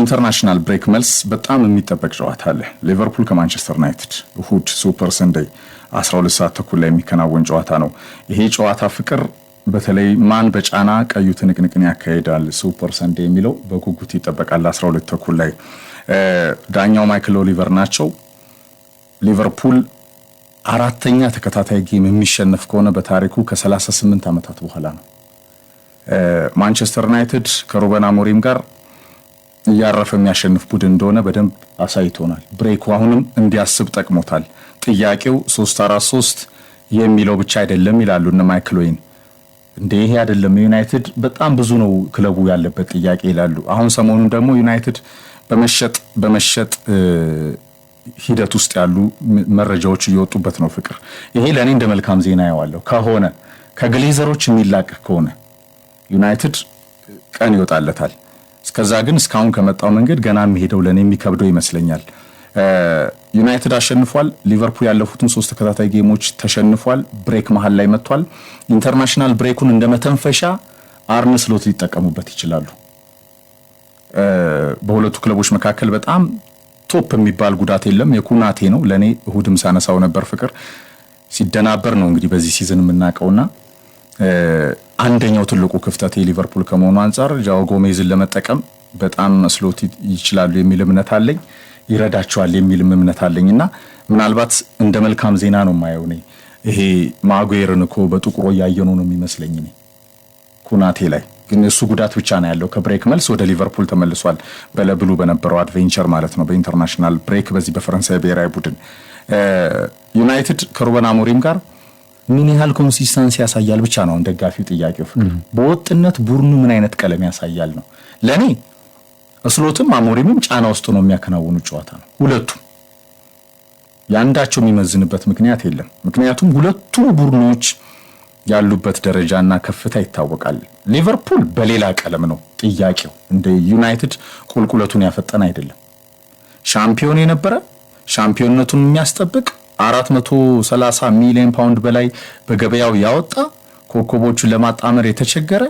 ኢንተርናሽናል ብሬክ መልስ በጣም የሚጠበቅ ጨዋታ አለ። ሊቨርፑል ከማንቸስተር ዩናይትድ እሁድ ሱፐር ሰንዴይ 12 ሰዓት ተኩል ላይ የሚከናወን ጨዋታ ነው። ይሄ ጨዋታ ፍቅር በተለይ ማን በጫና ቀዩ ትንቅንቅን ያካሂዳል ሱፐር ሰንዴይ የሚለው በጉጉት ይጠበቃል። 12 ተኩል ላይ ዳኛው ማይክል ኦሊቨር ናቸው። ሊቨርፑል አራተኛ ተከታታይ ጌም የሚሸነፍ ከሆነ በታሪኩ ከ38 ዓመታት በኋላ ነው። ማንቸስተር ዩናይትድ ከሩበን አሞሪም ጋር እያረፈ የሚያሸንፍ ቡድን እንደሆነ በደንብ አሳይቶናል። ብሬኩ አሁንም እንዲያስብ ጠቅሞታል። ጥያቄው 3-4-3 የሚለው ብቻ አይደለም ይላሉ እነ ማይክል ኦዌን። እንደ ይሄ አይደለም ዩናይትድ በጣም ብዙ ነው ክለቡ ያለበት ጥያቄ ይላሉ። አሁን ሰሞኑን ደግሞ ዩናይትድ በመሸጥ ሂደት ውስጥ ያሉ መረጃዎች እየወጡበት ነው። ፍቅር ይሄ ለኔ እንደ መልካም ዜና ያዋለው ከሆነ ከግሌዘሮች የሚላቀቅ ከሆነ ዩናይትድ ቀን ይወጣለታል። እስከዛ ግን እስካሁን ከመጣው መንገድ ገና የሚሄደው ለኔ የሚከብደው ይመስለኛል። ዩናይትድ አሸንፏል። ሊቨርፑል ያለፉትን 3 ተከታታይ ጌሞች ተሸንፏል። ብሬክ መሃል ላይ መጥቷል። ኢንተርናሽናል ብሬኩን እንደ መተንፈሻ አርነ ስሎት ሊጠቀሙበት ይችላሉ። በሁለቱ ክለቦች መካከል በጣም ቶፕ የሚባል ጉዳት የለም። የኩናቴ ነው። ለኔ እሁድም ሳነሳው ነበር ፍቅር ሲደናበር ነው እንግዲህ በዚህ ሲዝን የምናውቀውና አንደኛው ትልቁ ክፍተት የሊቨርፑል ከመሆኑ አንፃር ጃኦ ጎሜዝን ለመጠቀም በጣም ስሎት ይችላሉ የሚል እምነት አለኝ። ይረዳቸዋል የሚል እምነት አለኝና ምናልባት እንደ መልካም ዜና ነው የማየው ነኝ። ይሄ ማጉዌርን እኮ በጥቁሮ ያየነው ነው የሚመስለኝ ነኝ ኩናቴ ላይ ግን እሱ ጉዳት ብቻ ነው ያለው። ከብሬክ መልስ ወደ ሊቨርፑል ተመልሷል። በለብሉ በነበረው አድቬንቸር ማለት ነው በኢንተርናሽናል ብሬክ በዚህ በፈረንሳይ ብሔራዊ ቡድን ዩናይትድ ከሩበን አሞሪም ጋር ምን ያህል ኮንሲስተንሲ ያሳያል ብቻ ነው ደጋፊው ጥያቄው። በወጥነት ቡድኑ ምን አይነት ቀለም ያሳያል ነው ለኔ። ስሎትም አሞሪምም ጫና ውስጥ ነው የሚያከናውኑ ጨዋታ ነው ሁለቱም። ያንዳቸው የሚመዝንበት ምክንያት የለም። ምክንያቱም ሁለቱ ቡድኖች ያሉበት ደረጃና ከፍታ ይታወቃል። ሊቨርፑል በሌላ ቀለም ነው ጥያቄው። እንደ ዩናይትድ ቁልቁለቱን ያፈጠነ አይደለም። ሻምፒዮን የነበረ ሻምፒዮንነቱን የሚያስጠብቅ 430 ሚሊዮን ፓውንድ በላይ በገበያው ያወጣ ኮከቦቹን ለማጣመር የተቸገረ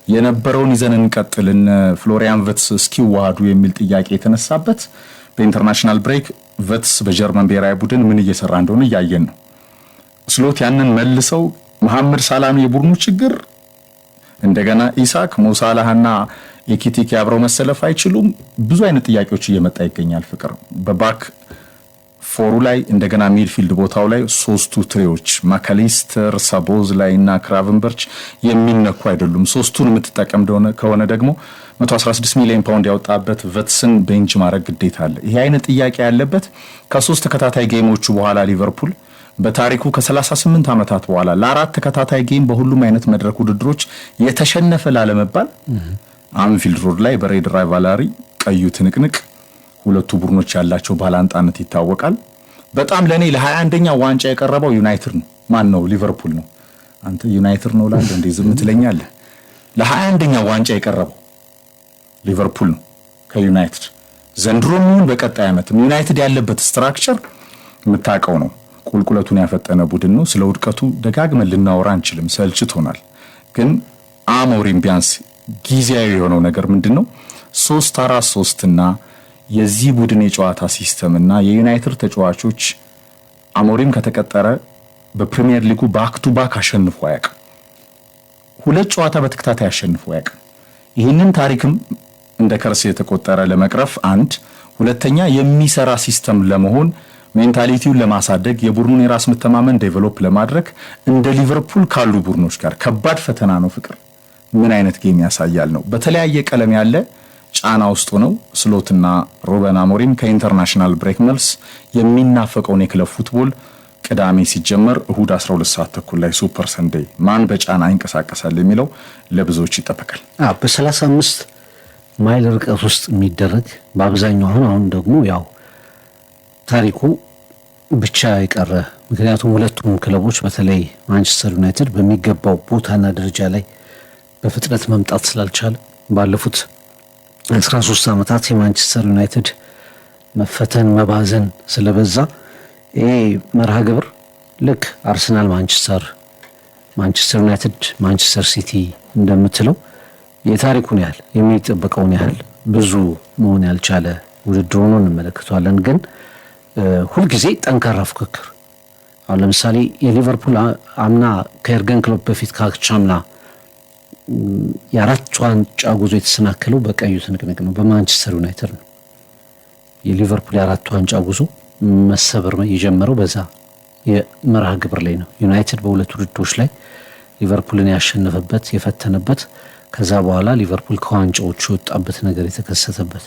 የነበረውን ይዘን እንቀጥልን ፍሎሪያን ቨትስ እስኪዋሃዱ የሚል ጥያቄ የተነሳበት በኢንተርናሽናል ብሬክ ቨትስ በጀርመን ብሔራዊ ቡድን ምን እየሰራ እንደሆነ እያየን ነው። ስሎት ያንን መልሰው መሐመድ ሳላም የቡድኑ ችግር እንደገና ኢሳክ ሞሳላህና ኤኪቲክ ያብረው መሰለፍ አይችሉም። ብዙ አይነት ጥያቄዎች እየመጣ ይገኛል ፍቅር በባክ ፎሩ ላይ እንደገና ሚድፊልድ ቦታው ላይ ሶስቱ ትሬዎች ማካሊስተር ሳቦዝ ላይና ክራቨንበርች የሚነኩ አይደሉም። ሶስቱን የምትጠቀም ከሆነ ደግሞ 116 ሚሊዮን ፓውንድ ያወጣበት ቨትስን ቤንች ማድረግ ግዴታ አለ። ይሄ አይነት ጥያቄ ያለበት ከ3 ተከታታይ ጌሞቹ በኋላ ሊቨርፑል በታሪኩ ከ38 ዓመታት በኋላ ለአራት ተከታታይ ጌም በሁሉም አይነት መድረክ ውድድሮች የተሸነፈ ላለመባል አንፊልድ ሮድ ላይ በሬድ ራይቫላሪ ቀዩ ትንቅንቅ ሁለቱ ቡድኖች ያላቸው ባላንጣነት ይታወቃል። በጣም ለኔ ለ21ኛ ዋንጫ የቀረበው ዩናይትድ ነው። ማን ነው? ሊቨርፑል ነው። አንተ ዩናይትድ ነው ላንተ እንዴ ዝም ትለኛለህ? ለ21ኛ ዋንጫ የቀረበው ሊቨርፑል ነው ከዩናይትድ። ዘንድሮም ይሁን በቀጣይ ዓመት ዩናይትድ ያለበት ስትራክቸር የምታውቀው ነው። ቁልቁለቱን ያፈጠነ ቡድን ነው። ስለ ውድቀቱ ደጋግመን ልናወራ አንችልም፣ ሰልችቶናል። ግን አሞሪም ቢያንስ ጊዜያዊ የሆነው ነገር ምንድነው? 3-4-3 እና የዚህ ቡድን የጨዋታ ሲስተም እና የዩናይትድ ተጫዋቾች አሞሪም ከተቀጠረ በፕሪሚየር ሊጉ ባክ ቱ ባክ አሸንፎ አያውቅም። 2 ጨዋታ በተከታታይ አሸንፎ አያውቅም። ይህንን ታሪክም እንደ ከርስ የተቆጠረ ለመቅረፍ አንድ ሁለተኛ የሚሰራ ሲስተም ለመሆን ሜንታሊቲውን ለማሳደግ የቡድኑን የራስ መተማመን ዴቨሎፕ ለማድረግ እንደ ሊቨርፑል ካሉ ቡድኖች ጋር ከባድ ፈተና ነው ፍቅር። ምን አይነት ጌም ያሳያል ነው። በተለያየ ቀለም ያለ ጫና ውስጥ ነው ስሎትና ሩበን አሞሪም ከኢንተርናሽናል ብሬክ መልስ የሚናፈቀውን የክለብ ፉትቦል ቅዳሜ ሲጀመር እሁድ 12 ሰዓት ተኩል ላይ ሱፐር ሰንዴይ ማን በጫና ይንቀሳቀሳል የሚለው ለብዙዎች ይጠበቃል። በ35 ማይል ርቀት ውስጥ የሚደረግ በአብዛኛው አሁን ደግሞ ያው ታሪኩ ብቻ የቀረ ምክንያቱም ሁለቱም ክለቦች በተለይ ማንቸስተር ዩናይትድ በሚገባው ቦታና ደረጃ ላይ በፍጥነት መምጣት ስላልቻለ ባለፉት 13 ዓመታት የማንቸስተር ዩናይትድ መፈተን መባዘን ስለበዛ ይሄ መርሃ ግብር ልክ አርሰናል ማንቸስተር ዩናይትድ ማንቸስተር ሲቲ እንደምትለው የታሪኩን ያህል የሚጠበቀውን ያህል ብዙ መሆን ያልቻለ ውድድር ሆኖ እንመለከተዋለን። ግን ሁልጊዜ ጠንካራ ፉክክር አሁን ለምሳሌ የሊቨርፑል አምና ከኤርገን ክሎፕ በፊት ካቻምና የአራት ዋንጫ ጉዞ የተሰናከለው በቀዩ ትንቅንቅ ነው፣ በማንቸስተር ዩናይትድ ነው። የሊቨርፑል የአራት ዋንጫ ጉዞ መሰበር የጀመረው በዛ የመርሃ ግብር ላይ ነው። ዩናይትድ በሁለት ውድድሮች ላይ ሊቨርፑልን ያሸነፈበት የፈተነበት፣ ከዛ በኋላ ሊቨርፑል ከዋንጫዎቹ የወጣበት ነገር የተከሰተበት።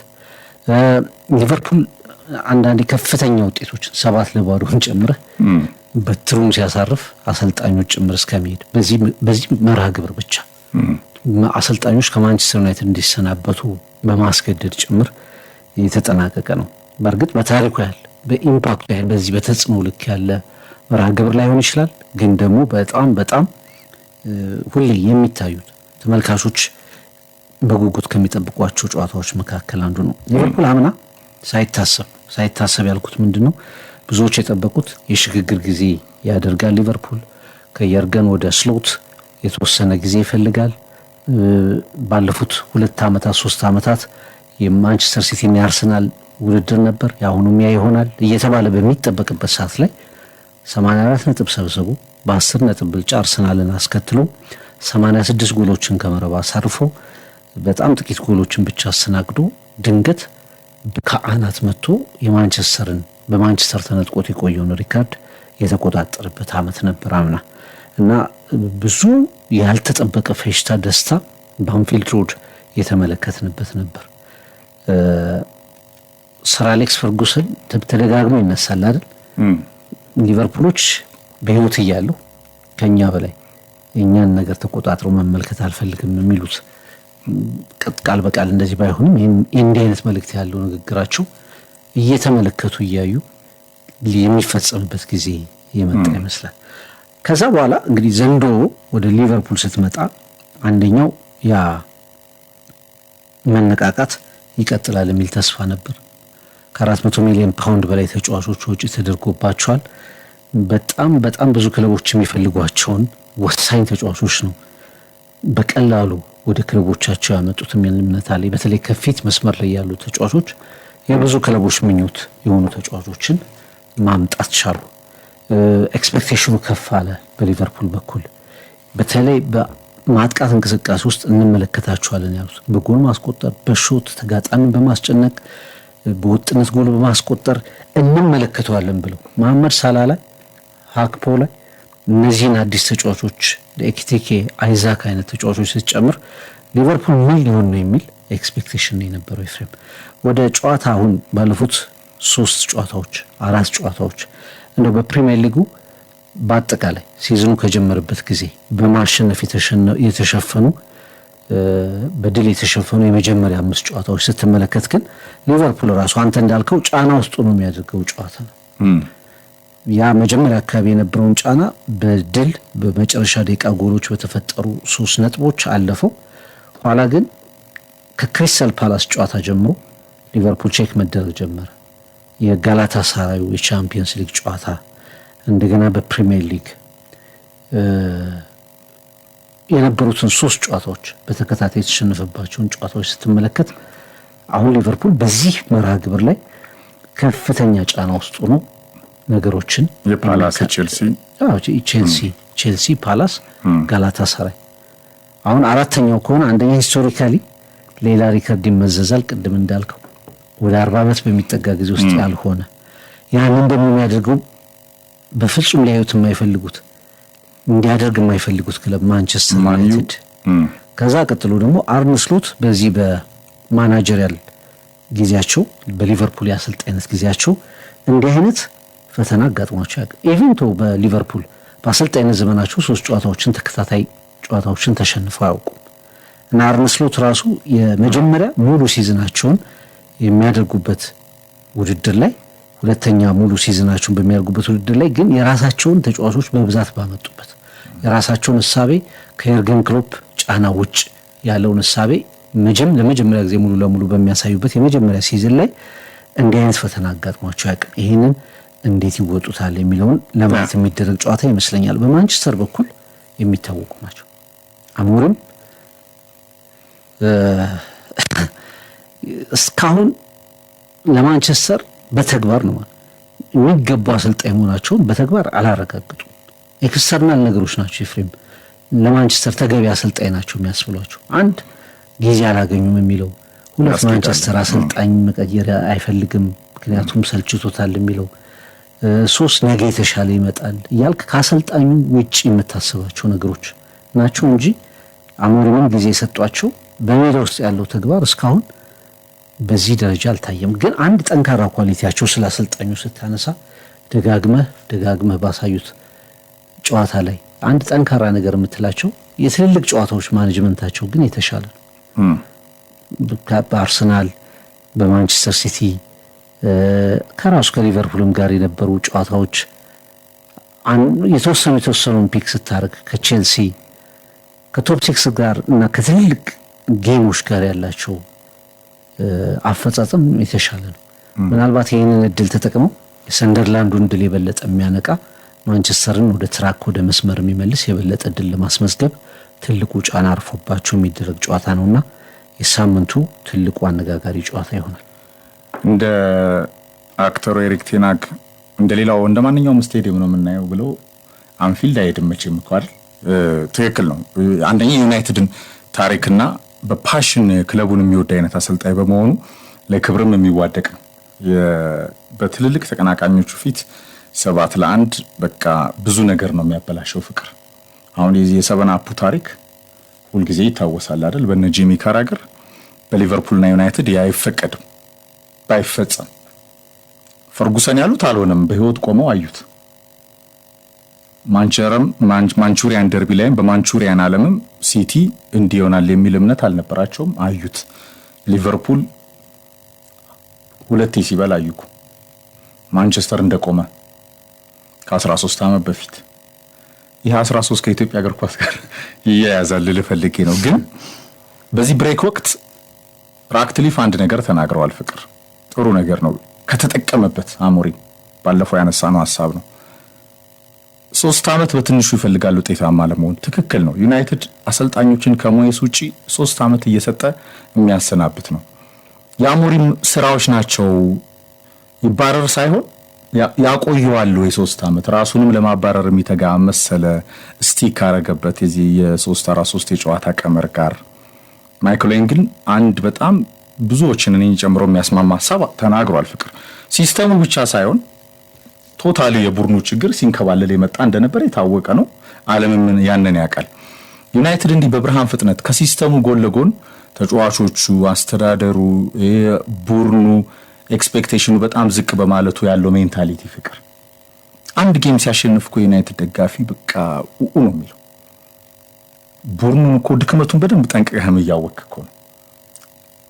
ሊቨርፑል አንዳንዴ ከፍተኛ ውጤቶችን 7-0 ጨምረህ በትሩም ሲያሳርፍ አሰልጣኞች ጭምር እስከሚሄድ በዚህ መርሃ ግብር ብቻ አሰልጣኞች ከማንቸስተር ዩናይትድ እንዲሰናበቱ በማስገደድ ጭምር የተጠናቀቀ ነው። በእርግጥ በታሪኩ ያህል በኢምፓክቱ ያህል በዚህ በተጽዕኖ ልክ ያለ መርሃ ግብር ላይሆን ይችላል፣ ግን ደግሞ በጣም ሁሌ የሚታዩት ተመልካቾች በጉጉት ከሚጠብቋቸው ጨዋታዎች መካከል አንዱ ነው። ሊቨርፑል አምና ሳይታሰብ ያልኩት ምንድን ነው፣ ብዙዎች የጠበቁት የሽግግር ጊዜ ያደርጋል ሊቨርፑል ከየርገን ወደ ስሎት የተወሰነ ጊዜ ይፈልጋል። ባለፉት 2 ዓመታት 3 ዓመታት የማንቸስተር ሲቲና የአርሰናል ውድድር ነበር፣ የአሁኑም ያ ይሆናል እየተባለ በሚጠበቅበት ሰዓት ላይ 84 ነጥብ ሰብስቦ በ10 ነጥብ ብልጫ አርሰናልን አስከትሎ 86 ጎሎችን ከመረብ አሳርፎ በጣም ጥቂት ጎሎችን ብቻ አስተናግዶ ድንገት ከአናት መጥቶ በማንቸስተር ተነጥቆት የቆየውን ሪካርድ የተቆጣጠረበት ዓመት ነበር አምና እና ብዙ ያልተጠበቀ ፌሽታ ደስታ በአንፊልድ ሮድ የተመለከትንበት ነበር። ሰር አሌክስ ፈርጉሰን ተደጋግሞ ይነሳል አይደል? ሊቨርፑሎች በህይወት እያሉ ከኛ በላይ የኛን ነገር ተቆጣጥሮ መመልከት አልፈልግም የሚሉት ቃል በቃል እንደዚህ ባይሆንም እንዲህ አይነት መልእክት ያለው ንግግራቸው እየተመለከቱ እያዩ የሚፈጸምበት ጊዜ የመጣ ይመስላል። ከዛ በኋላ እንግዲህ ዘንድሮ ወደ ሊቨርፑል ስትመጣ አንደኛው ያ መነቃቃት ይቀጥላል የሚል ተስፋ ነበር። ከ400 ሚሊዮን ፓውንድ በላይ ተጫዋቾች ወጪ ተደርጎባቸዋል። በጣም ብዙ ክለቦች የሚፈልጓቸውን ወሳኝ ተጫዋቾች ነው በቀላሉ ወደ ክለቦቻቸው ያመጡት የሚል እምነት አለ። በተለይ ከፊት መስመር ላይ ያሉ ተጫዋቾች የብዙ ክለቦች ምኞት የሆኑ ተጫዋቾችን ማምጣት ቻሉ። ኤክስፔክቴሽኑ ከፍ አለ በሊቨርፑል በኩል። በተለይ በማጥቃት እንቅስቃሴ ውስጥ እንመለከታቸዋለን ያሉት በጎል ማስቆጠር፣ በሾት ተጋጣሚን በማስጨነቅ በወጥነት ጎል በማስቆጠር እንመለከተዋለን ብለው መሐመድ ሳላ ላይ ሃክፖ ላይ እነዚህን አዲስ ተጫዋቾች ለኤኪቲኬ አይዛክ አይነት ተጫዋቾች ስትጨምር ሊቨርፑል ምን ሊሆን ነው የሚል ኤክስፔክቴሽን ነው የነበረው። ኤፍሬም ወደ ጨዋታ አሁን ባለፉት 4 ጨዋታዎች እንደው በፕሪሚየር ሊጉ በአጠቃላይ ሲዝኑ ከጀመረበት ጊዜ በማሸነፍ የተሸፈኑ በድል የተሸፈኑ የመጀመሪያ 5 ጨዋታዎች ስትመለከት ግን ሊቨርፑል ራሱ አንተ እንዳልከው ጫና ውስጥ ነው የሚያደርገው ጨዋታ ነው። ያ መጀመሪያ አካባቢ የነበረውን ጫና በድል በመጨረሻ ደቂቃ ጎሎች በተፈጠሩ 3 ነጥቦች አለፈው። ኋላ ግን ከክሪስታል ፓላስ ጨዋታ ጀምሮ ሊቨርፑል ቼክ መደረግ ጀመረ። የጋላታ ሳራዩ የቻምፒየንስ ሊግ ጨዋታ እንደገና በፕሪሚየር ሊግ የነበሩትን 3 ጨዋታዎች በተከታታይ የተሸነፈባቸውን ጨዋታዎች ስትመለከት አሁን ሊቨርፑል በዚህ መርሃ ግብር ላይ ከፍተኛ ጫና ውስጥ ሆኖ ነገሮችን የፓላስ ቼልሲ፣ ፓላስ፣ ጋላታ ሳራይ አሁን አራተኛው ከሆነ አንደኛ ሂስቶሪካሊ ሌላ ሪከርድ ይመዘዛል። ቅድም እንዳልከው ወደ 40 ዓመት በሚጠጋ ጊዜ ውስጥ ያልሆነ ያንን ደግሞ የሚያደርገው በፍጹም ሊያዩት የማይፈልጉት እንዲያደርግ የማይፈልጉት ክለብ ማንቸስተር ዩናይትድ። ከዛ ቀጥሎ ደግሞ አርነ ስሎት በዚህ በማናጀሪያል ጊዜያቸው በሊቨርፑል የአሰልጣኝነት ጊዜያቸው እንዲህ አይነት ፈተና አጋጥሟቸው ያውቅ ኢቨንቶ በሊቨርፑል በአሰልጣኝነት ዘመናቸው 3 ተከታታይ ጨዋታዎችን ተሸንፈው አያውቁም። እና አርነ ስሎት ራሱ የመጀመሪያ ሙሉ ሲዝናቸውን የሚያደርጉበት ውድድር ላይ ሁለተኛ ሙሉ ሲዝናቸውን በሚያደርጉበት ውድድር ላይ ግን የራሳቸውን ተጫዋቾች በብዛት ባመጡበት የራሳቸውን እሳቤ ከኤርገን ክሎፕ ጫና ውጭ ያለውን እሳቤ ለመጀመሪያ ጊዜ ሙሉ ለሙሉ በሚያሳዩበት የመጀመሪያ ሲዝን ላይ እንዲህ አይነት ፈተና አጋጥሟቸው ያውቅም። ይህንን እንዴት ይወጡታል የሚለውን ለማየት የሚደረግ ጨዋታ ይመስለኛል። በማንቸስተር በኩል የሚታወቁ ናቸው። አሞሪም እስካሁን ለማንቸስተር በተግባር ነው የሚገባው አሰልጣኝ መሆናቸውን በተግባር አላረጋግጡም። ኤክስተርናል ነገሮች ናቸው ኤፍሬም ለማንቸስተር ተገቢ አሰልጣኝ ናቸው የሚያስብሏቸው። አንድ ጊዜ አላገኙም የሚለው፣ ሁለት ማንቸስተር አሰልጣኝ መቀየር አይፈልግም ምክንያቱም ሰልችቶታል የሚለው፣ ሶስት ነገ የተሻለ ይመጣል እያልክ ከአሰልጣኙ ውጭ የምታስባቸው ነገሮች ናቸው እንጂ አሞሪም ጊዜ የሰጧቸው በሜዳ ውስጥ ያለው ተግባር እስካሁን በዚህ ደረጃ አልታየም። ግን አንድ ጠንካራ ኳሊቲያቸው ስለ አሰልጣኙ ስታነሳ ደጋግመህ ባሳዩት ጨዋታ ላይ አንድ ጠንካራ ነገር የምትላቸው የትልልቅ ጨዋታዎች ማኔጅመንታቸው ግን የተሻለ ነው። በአርሰናል፣ በማንቸስተር ሲቲ፣ ከራሱ ከሊቨርፑልም ጋር የነበሩ ጨዋታዎች የተወሰኑን ፒክ ስታደርግ ከቼልሲ ከቶፕ 6 ጋር እና ከትልልቅ ጌሞች ጋር ያላቸው አፈጻጸም የተሻለ ነው። ምናልባት ይህንን እድል ተጠቅመው የሰንደርላንዱን ድል የበለጠ የሚያነቃ ማንቸስተርን ወደ ትራክ ወደ መስመር የሚመልስ የበለጠ ድል ለማስመዝገብ ትልቁ ጫና አርፎባቸው የሚደረግ ጨዋታ ነውና የሳምንቱ ትልቁ አነጋጋሪ ጨዋታ ይሆናል። እንደ አክተሩ ኤሪክ ቴን ሃግ እንደሌላው እንደማንኛውም ስቴዲየም ነው የምናየው ብለው አንፊልድ አይሄድም መቼም እኮ አይደል? ትክክል ነው። አንደኛ ዩናይትድን ታሪክና በፓሽን ክለቡን የሚወድ አይነት አሰልጣኝ በመሆኑ ለክብርም የሚዋደቅ ነው። በትልልቅ ተቀናቃኞቹ ፊት 7-1 በቃ ብዙ ነገር ነው የሚያበላሸው ፍቅር። አሁን የዚህ የሰቨን አፑ ታሪክ ሁልጊዜ ይታወሳል አይደል? በነ ጂሚ ካራገር በሊቨርፑልና ዩናይትድ ያ አይፈቀድም ባይፈጸም ፈርጉሰን ያሉት አልሆነም፣ በህይወት ቆመው አዩት። ማንቹሪያን ደርቢ ላይም በማንቹሪያን ዓለምም ሲቲ እንዲሆናል የሚል እምነት አልነበራቸውም፣ አዩት። ሊቨርፑል ሁለቴ ሲበላ አዩኩ። ማንቸስተር እንደቆመ ከ13 ዓመት በፊት ይህ 13 ከኢትዮጵያ እግር ኳስ ጋር ይያያዛል ልፈልጌ ነው። ግን በዚህ ብሬክ ወቅት ራክትሊፍ አንድ ነገር ተናግረዋል። ፍቅር ጥሩ ነገር ነው ከተጠቀመበት። አሞሪም ባለፈው ያነሳነው ሐሳብ ነው። 3 ዓመት በትንሹ ይፈልጋል ውጤታማ ለመሆን። ትክክል ነው። ዩናይትድ አሰልጣኞችን ከሞየስ ውጪ 3 ዓመት እየሰጠ የሚያሰናብት ነው። የአሞሪም ስራዎች ናቸው ይባረር ሳይሆን ያቆየዋል። የ3 ዓመት ራሱንም ለማባረር የሚተጋ መሰለ ስቲክ አረገበት የዚህ የ3-4-3 የጨዋታ ቀመር ጋር። ማይክል ኦዌን ግን አንድ በጣም ብዙዎችን እኔን ጨምሮ የሚያስማማ ሐሳብ ተናግሯል። ፍቅር ሲስተሙ ብቻ ሳይሆን ቶታሊ የቡድኑ ችግር ሲንከባለል የመጣ እንደነበር የታወቀ ነው። ዓለምም ያንን ያውቃል። ዩናይትድ እንዲህ በብርሃን ፍጥነት ከሲስተሙ ጎን ለጎን ተጫዋቾቹ፣ አስተዳደሩ፣ ቡድኑ ኤክስፔክቴሽኑ በጣም ዝቅ በማለቱ ያለው ሜንታሊቲ ፍቅር አንድ ጌም ሲያሸንፍ እኮ ዩናይትድ ደጋፊ በቃ ነው የሚለው። ቡድኑን እኮ ድክመቱን በደንብ ጠንቅቀህም እያወቅህ እኮ ነው።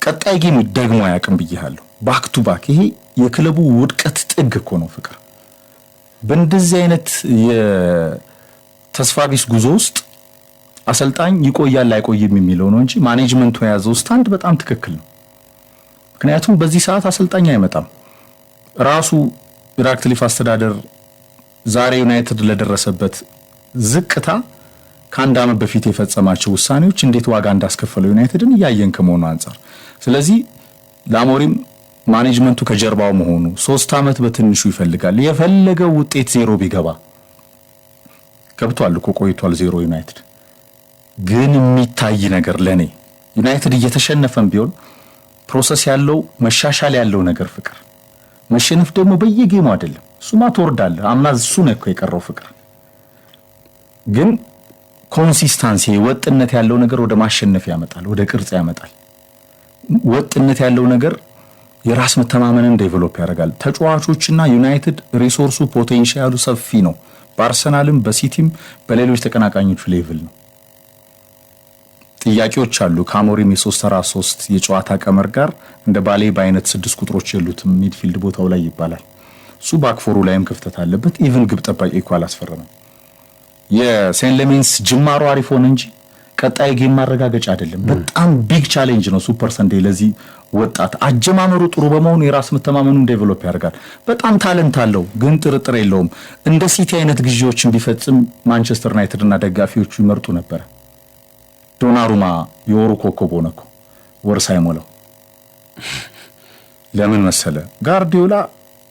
ቀጣይ ጌም ደግሞ አያውቅም ብዬሃለሁ። ባክ ቱ ባክ። ይሄ የክለቡ ውድቀት ጥግ እኮ ነው ፍቅር። በእንደዚህ አይነት የተስፋ ቢስ ጉዞ ውስጥ አሰልጣኝ ይቆያል አይቆይም የሚለው ነው እንጂ ማኔጅመንቱ የያዘው ስታንድ በጣም ትክክል ነው። ምክንያቱም በዚህ ሰዓት አሰልጣኝ አይመጣም። ራሱ ራክትሊፍ አስተዳደር ዛሬ ዩናይትድ ለደረሰበት ዝቅታ ከአንድ ዓመት በፊት የፈጸማቸው ውሳኔዎች እንዴት ዋጋ እንዳስከፈለው ዩናይትድን እያየን ከመሆኑ አንጻር፣ ስለዚህ ለአሞሪም ማኔጅመንቱ ከጀርባው መሆኑ 3 ዓመት በትንሹ ይፈልጋል። የፈለገው ውጤት 0 ቢገባ ገብቷል እኮ ቆይቷል 0 ዩናይትድ። ግን የሚታይ ነገር ለኔ ዩናይትድ እየተሸነፈም ቢሆን ፕሮሰስ ያለው መሻሻል ያለው ነገር ፍቅር። መሸነፍ ደግሞ በየጌሙ አይደለም። እሱማ ትወርዳለህ። አምና እሱ ነው እኮ የቀረው ፍቅር። ግን ኮንሲስታንሲ ወጥነት ያለው ነገር ወደ ማሸነፍ ያመጣል፣ ወደ ቅርጽ ያመጣል። ወጥነት ያለው ነገር የራስ መተማመንን ዴቨሎፕ ያደርጋል። ተጫዋቾችና ዩናይትድ ሪሶርሱ ፖቴንሻሉ ሰፊ ነው። በአርሰናልም በሲቲም በሌሎች ተቀናቃኞች ሌቭል ነው። ጥያቄዎች አሉ። ከአሞሪም የ3-4-3 የጨዋታ ቀመር ጋር እንደ ባሌ በአይነት 6 ቁጥሮች የሉትም ሚድፊልድ ቦታው ላይ ይባላል። እሱ ባክፎሩ ላይም ክፍተት አለበት። ኢቭን ግብ ጠባቂ እኮ አላስፈረመም። የሴን ሌሜንስ ጅማሮ አሪፍ ሆነ እንጂ ቀጣይ ጌም ማረጋገጫ አይደለም። በጣም ቢግ ቻሌንጅ ነው ሱፐር ሰንዴ ለዚህ ወጣት። አጀማመሩ ጥሩ በመሆኑ የራስ መተማመኑን ዴቨሎፕ ያደርጋል። በጣም ታለንት አለው፣ ግን ጥርጥር የለውም እንደ ሲቲ አይነት ግዢዎችን ቢፈጽም ማንቸስተር ዩናይትድ እና ደጋፊዎቹ ይመርጡ ነበር። ዶናሩማ የወሩ ኮከብ ሆነ እኮ ወር ሳይሞላው ለምን መሰለ ጋርዲዮላ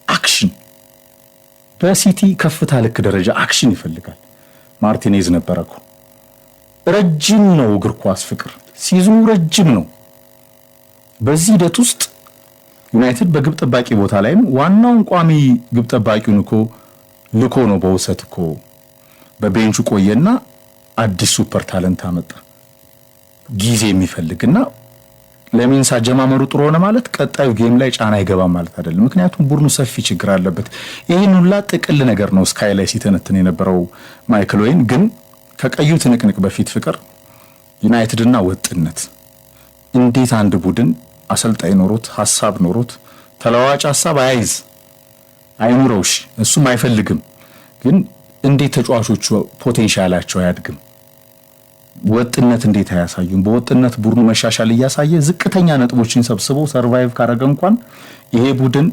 አክሽን በሲቲ ከፍታ ልክ ደረጃ አክሽን ይፈልጋል። ማርቲኔዝ ነበረኩ ረጅም ነው እግር ኳስ ፍቅር ሲዝኑ ረጅም ነው። በዚህ ሂደት ውስጥ ዩናይትድ በግብ ጠባቂ ቦታ ላይም ዋናውን ቋሚ ግብ ጠባቂውን እኮ ልኮ ነው በውሰት እኮ በቤንቹ ቆየና አዲስ ሱፐር ታለንት አመጣ። ጊዜ የሚፈልግና ለሚንስ አጀማመሩ ጥሩ ሆነ ማለት ቀጣዩ ጌም ላይ ጫና አይገባም ማለት አይደለም። ምክንያቱም ቡድኑ ሰፊ ችግር አለበት። ይሄን ሁላ ጥቅል ነገር ነው ስካይ ላይ ሲተነትን የነበረው ማይክል ኦዌን። ግን ከቀዩ ትንቅንቅ በፊት ፍቅር ዩናይትድና ወጥነት እንዴት አንድ ቡድን አሰልጣኝ ኖሮት ሐሳብ ኖሮት ተለዋዋጭ ሐሳብ አይኑረውሽ እሱም አይፈልግም። ግን እንዴት ተጫዋቾቹ ፖቴንሻላቸው አያድግም? ወጥነት እንዴት አያሳዩም? በወጥነት ቡድኑ መሻሻል እያሳየ ዝቅተኛ ነጥቦችን ሰብስቦ ሰርቫይቭ ካረገ እንኳን ይሄ ቡድን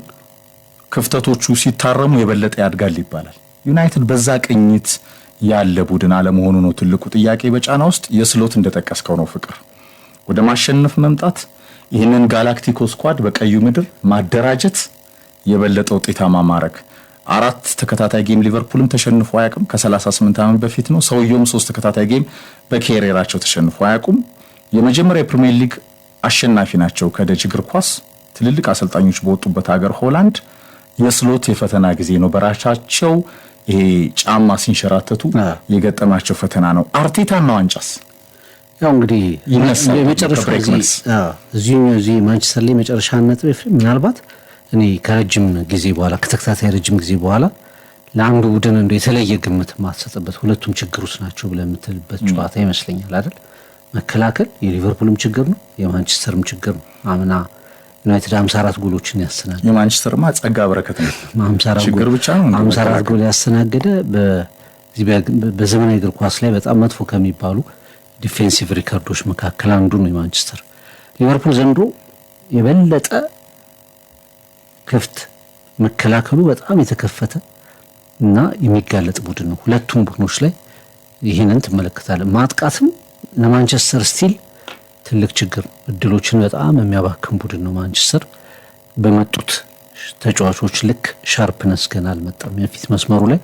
ክፍተቶቹ ሲታረሙ የበለጠ ያድጋል ይባላል። ዩናይትድ በዛ ቅኝት ያለ ቡድን አለመሆኑ ነው ትልቁ ጥያቄ። በጫና ውስጥ የስሎት እንደጠቀስከው ነው ፍቅር ወደ ማሸነፍ መምጣት፣ ይህንን ጋላክቲኮ ስኳድ በቀዩ ምድር ማደራጀት፣ የበለጠ ውጤታማ ማድረግ። 4 ተከታታይ ጌም ሊቨርፑልም ተሸንፎ አያውቅም። ከ38 ዓመት በፊት ነው። ሰውየውም 3 ተከታታይ ጌም በኬሪራቸው ተሸንፎ አያውቁም። የመጀመሪያ የፕሪሚየር ሊግ አሸናፊ ናቸው ከደጅ እግር ኳስ ትልልቅ አሰልጣኞች በወጡበት ሀገር ሆላንድ። የስሎት የፈተና ጊዜ ነው። በራቻቸው ይሄ ጫማ ሲንሸራተቱ የገጠማቸው ፈተና ነው። አርቴታና ዋንጫስ ያው እንግዲህ የመጨረሻው እዚህ ማንቸስተር ላይ መጨረሻ ነጥብ ምናልባት እኔ ከረጅም ጊዜ በኋላ ከተከታታይ ረጅም ጊዜ በኋላ ለአንዱ ቡድን እንደ የተለየ ግምት ማትሰጥበት ሁለቱም ችግር ውስጥ ናቸው ብለህ የምትልበት ጨዋታ ይመስለኛል አይደል? መከላከል የሊቨርፑልም ችግር ነው፣ የማንቸስተርም ችግር ነው። አምና ዩናይትድ 54 ጎሎችን ያስተናገደ የማንቸስተርማ ጸጋ በረከት ነው። 54 ችግር ብቻ ነው 54 ጎል ያስተናገደ በዘመናዊ እግር ኳስ ላይ በጣም መጥፎ ከሚባሉ ዲፌንሲቭ ሪከርዶች መካከል አንዱ ነው የማንቸስተር። ሊቨርፑል ዘንድሮ የበለጠ ክፍት መከላከሉ በጣም የተከፈተ እና የሚጋለጥ ቡድን ነው። ሁለቱም ቡድኖች ላይ ይህንን ትመለከታለህ። ማጥቃትም ለማንቸስተር ስቲል ትልቅ ችግር ነው። እድሎችን በጣም የሚያባክን ቡድን ነው ማንቸስተር። በመጡት ተጫዋቾች ልክ ሻርፕነስ ገና አልመጣም። የፊት መስመሩ ላይ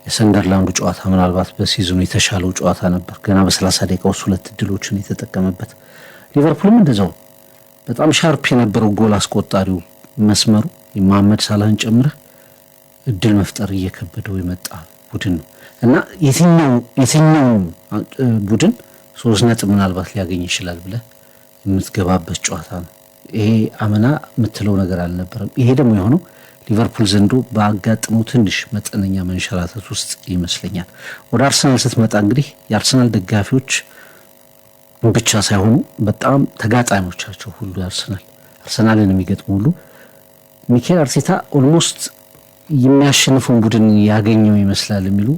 የሰንደርላንዱ ጨዋታ ምናልባት በሲዝኑ የተሻለው ጨዋታ ነበር። ገና በ30 ደቂቃ ውስጥ 2 እድሎችን የተጠቀመበት። ሊቨርፑልም እንደዛው በጣም ሻርፕ የነበረው ጎል አስቆጣሪው መስመሩ የመሐመድ ሳላህን ጨምረህ እድል መፍጠር እየከበደው የመጣ ቡድን ነው እና የትኛው ቡድን 3 ነጥብ ምናልባት ሊያገኝ ይችላል ብለህ የምትገባበት ጨዋታ ነው። ይሄ አምና የምትለው ነገር አልነበረም። ይሄ ደግሞ የሆነው ሊቨርፑል ዘንድሮ በአጋጥሙ ትንሽ መጠነኛ መንሸራተት ውስጥ ይመስለኛል። ወደ አርሰናል ስትመጣ እንግዲህ የአርሰናል ደጋፊዎች ብቻ ሳይሆኑ በጣም ተጋጣሚዎቻቸው ሁሉ አርሰናልን የሚገጥሙ ሁሉ ሚኬል አርቴታ ኦልሞስት የሚያሸንፈውን ቡድን ያገኘው ይመስላል የሚሉ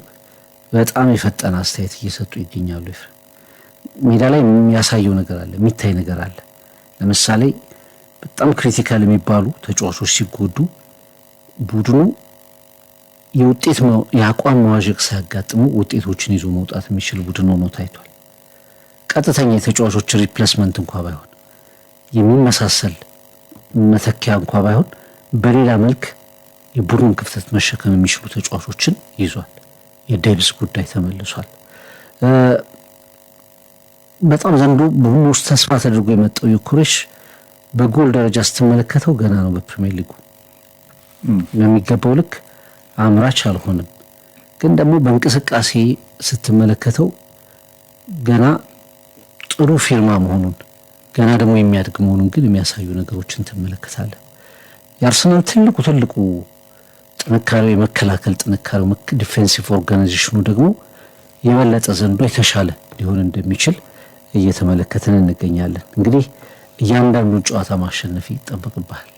በጣም የፈጠነ አስተያየት እየሰጡ ይገኛሉ። ሜዳ ላይ የሚያሳየው ነገር አለ፣ የሚታይ ነገር አለ። ለምሳሌ በጣም ክሪቲካል የሚባሉ ተጫዋቾች ሲጎዱ ቡድኑ የውጤት የአቋም መዋዠቅ ሳያጋጥሙ ውጤቶችን ይዞ መውጣት የሚችል ቡድን ሆኖ ታይቷል። ቀጥተኛ የተጫዋቾች ሪፕሌስመንት እንኳ ባይሆን የሚመሳሰል መተኪያ እንኳ ባይሆን በሌላ መልክ የቡድኑን ክፍተት መሸከም የሚችሉ ተጫዋቾችን ይዟል። የዴብስ ጉዳይ ተመልሷል። በጣም ዘንድሮ ቡድኑ ውስጥ ተስፋ ተደርጎ የመጣው ዩክሬሽ በጎል ደረጃ ስትመለከተው ገና ነው። በፕሪሚየር ሊጉ በሚገባው ልክ አምራች አልሆነም። ግን ደግሞ በእንቅስቃሴ ስትመለከተው ገና ጥሩ ፊርማ መሆኑን ገና ደግሞ የሚያድግ መሆኑን ግን የሚያሳዩ ነገሮችን ትመለከታለህ። የአርሰናል ትልቁ ጥንካሬው የመከላከል ጥንካሬው ዲፌንሲቭ ኦርጋናይዜሽኑ ደግሞ የበለጠ ዘንድሮ የተሻለ ሊሆን እንደሚችል እየተመለከትን እንገኛለን። እንግዲህ እያንዳንዱን ጨዋታ ማሸነፍ ይጠበቅብሃል።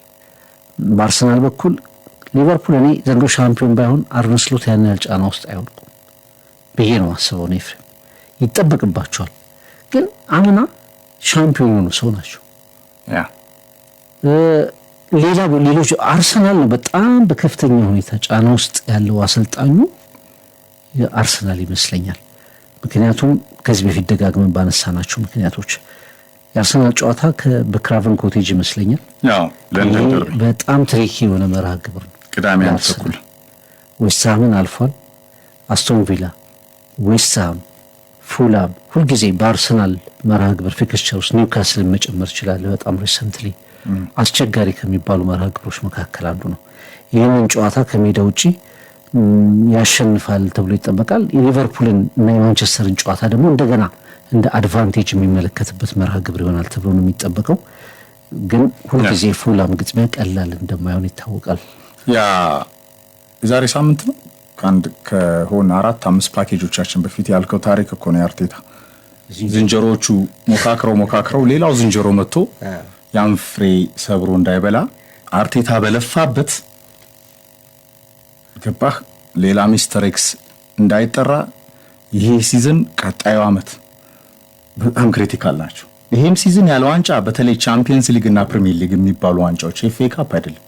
በአርሰናል በኩል ሊቨርፑል እኔ ዘንድሮ ሻምፒዮን ባይሆን አርነ ስሎት ያን ያህል ጫና ውስጥ አይወድቁም ብዬ ነው አስበው ነው። ኤፍሬም ይጠበቅባቸዋል፣ ግን አምና ሻምፒዮን የሆኑ ሰው ናቸው። ሌሎች አርሰናል ነው በጣም በከፍተኛ ሁኔታ ጫና ውስጥ ያለው አሰልጣኙ አርሰናል ይመስለኛል። ምክንያቱም ከዚህ በፊት ደጋግመን ባነሳናቸው ምክንያቶች የአርሰናል ጨዋታ በክራቨን ኮቴጅ ይመስለኛል። ያው ለንደን ደርቢ በጣም ትሪኪ የሆነ መርሃ ግብር ነው። ቅዳሜ አንተኩል ዌስትሃምን አልፏል። አስቶን ቪላ፣ ዌስትሃም፣ ፉላም ሁልጊዜ በአርሰናል መርሃ ግብር ፊክስቸር ውስጥ ኒውካስልን መጨመር ይችላል። በጣም ሪሰንትሊ አስቸጋሪ ከሚባሉ መርሃ ግብሮች መካከል አንዱ ነው። ይህንን ጨዋታ ከሜዳ ውጪ ያሸንፋል ተብሎ ይጠበቃል። የሊቨርፑልን እና የማንቸስተርን ጨዋታ ደግሞ እንደገና እንደ አድቫንቴጅ የሚመለከትበት መርሃ ግብር ይሆናል ተብሎ ነው የሚጠበቀው። ግን ሁልጊዜ ፉላም ግጥሚያ ቀላል እንደማይሆን ይታወቃል። ያ የዛሬ ሳምንት ነው ከሆነ 4-5 ፓኬጆቻችን በፊት ያልከው ታሪክ እኮ ነው። የአርቴታ ዝንጀሮቹ ሞካክረው ሌላው ዝንጀሮ መጥቶ ያን ፍሬ ሰብሮ እንዳይበላ አርቴታ በለፋበት ገባህ ሌላ ሚስተር ኤክስ እንዳይጠራ ይሄ ሲዝን ቀጣዩ አመት በጣም ክሪቲካል ናቸው። ይሄም ሲዝን ያለ ዋንጫ በተለይ ቻምፒየንስ ሊግ እና ፕሪሚየር ሊግ የሚባሉ ዋንጫዎች ኤፍኤ ካፕ አይደለም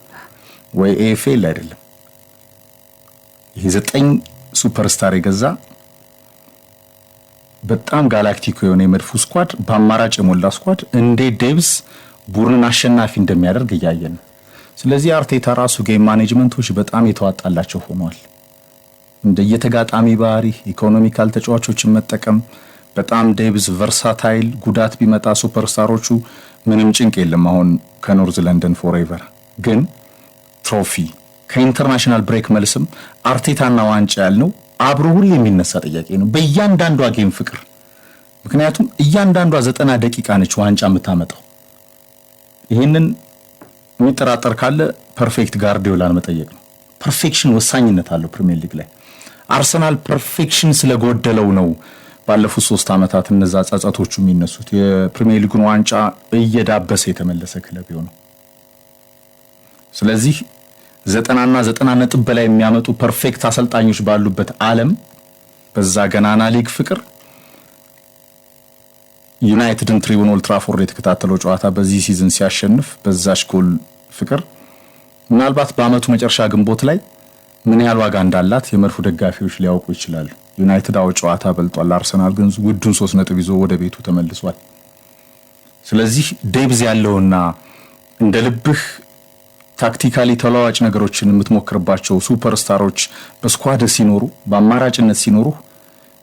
ወይ ኤፍኤል አይደለም። ይሄ 9 ሱፐርስታር የገዛ በጣም ጋላክቲክ የሆነ የመድፉ ስኳድ በአማራጭ የሞላ ስኳድ እንዴት ዴቭስ ቡርንን አሸናፊ እንደሚያደርግ እያየን ነው። ስለዚህ አርቴታ ራሱ ጌም ማኔጅመንቶች በጣም የተዋጣላቸው ሆኗል። እንደየተጋጣሚ ባህሪ ኢኮኖሚካል ተጫዋቾችን መጠቀም በጣም ዴቭስ ቨርሳታይል፣ ጉዳት ቢመጣ ሱፐርስታሮቹ ምንም ጭንቅ የለም። አሁን ከኖርዝ ለንደን ፎሬቨር ግን ትሮፊ ከኢንተርናሽናል ብሬክ መልስም አርቴታና ዋንጫ ያልነው አብሮ ሁሉ የሚነሳ ጥያቄ ነው በእያንዳንዷ ጌም ፍቅር። ምክንያቱም እያንዳንዷ 90 ደቂቃ ነች ዋንጫ የምታመጣው። ይሄንን የሚጠራጠር ካለ ፐርፌክት ጋርዲዮላን መጠየቅ ነው። ፐርፌክሽን ወሳኝነት አለው ፕሪሚየር ሊግ ላይ። አርሰናል ፐርፌክሽን ስለጎደለው ነው ባለፉት 3 አመታት እነዛ ጸጸቶቹ የሚነሱት። የፕሪሚየር ሊጉን ዋንጫ እየዳበሰ የተመለሰ ክለብ ነው። ስለዚህ 90 እና 90 ነጥብ በላይ የሚያመጡ ፐርፌክት አሰልጣኞች ባሉበት ዓለም በዛ ገናና ሊግ ፍቅር ዩናይትድን ትሪቡን ኦልድ ትራፎርድ የተከታተለው ጨዋታ በዚህ ሲዝን ሲያሸንፍ በዛሽ ጎል ፍቅር ምናልባት በአመቱ መጨረሻ ግንቦት ላይ ምን ያህል ዋጋ እንዳላት የመድፉ ደጋፊዎች ሊያውቁ ይችላሉ። ዩናይትድ አው ጨዋታ በልጧል። አርሰናል ግን ውዱን 3 ነጥብ ይዞ ወደ ቤቱ ተመልሷል። ስለዚህ ዴቭዝ ያለውና እንደ ልብህ ታክቲካሊ ተለዋዋጭ ነገሮችን የምትሞክርባቸው ሱፐርስታሮች በስኳድ ሲኖሩ በአማራጭነት ሲኖሩ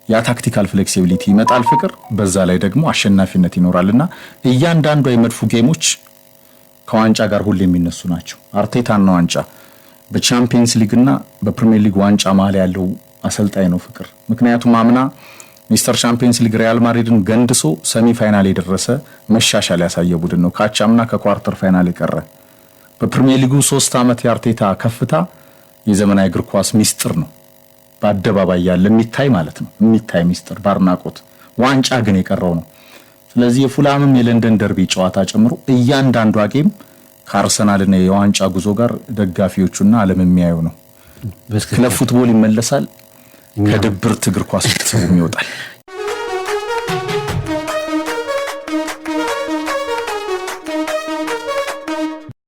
ያ ታክቲካል ፍሌክሲቢሊቲ ይመጣል ፍቅር። በዛ ላይ ደግሞ አሸናፊነት ይኖራልና እያንዳንዱ የመድፉ ጌሞች ከዋንጫ ጋር ሁሉ የሚነሱ ናቸው። አርቴታና ዋንጫ በቻምፒየንስ ሊግና በፕሪሚየር ሊግ ዋንጫ መሃል ያለው አሰልጣኝ ነው ፍቅር። ምክንያቱም አምና ሚስተር ቻምፒየንስ ሊግ ሪያል ማድሪድን ገንድሶ ሰሚ ፋይናል የደረሰ መሻሻል ያሳየ ቡድን ነው። ካቻምና ከኳርተር ፋይናል የቀረ በፕሪሚየር ሊጉ 3 አመት የአርቴታ ከፍታ የዘመናዊ እግር ኳስ ሚስጥር ነው። በአደባባይ ያለ የሚታይ ማለት ነው። የሚታይ ሚስጥር ባርናቆት ዋንጫ ግን የቀረው ነው። ስለዚህ የፉላምም የለንደን ደርቢ ጨዋታ ጨምሮ እያንዳንዷ ጌም ከአርሰናልና የዋንጫ ጉዞ ጋር ደጋፊዎቹና ዓለም የሚያዩ ነው። ክለብ ፉትቦል ይመለሳል፣ ከድብርት እግር ኳስ ተሰውም ይወጣል።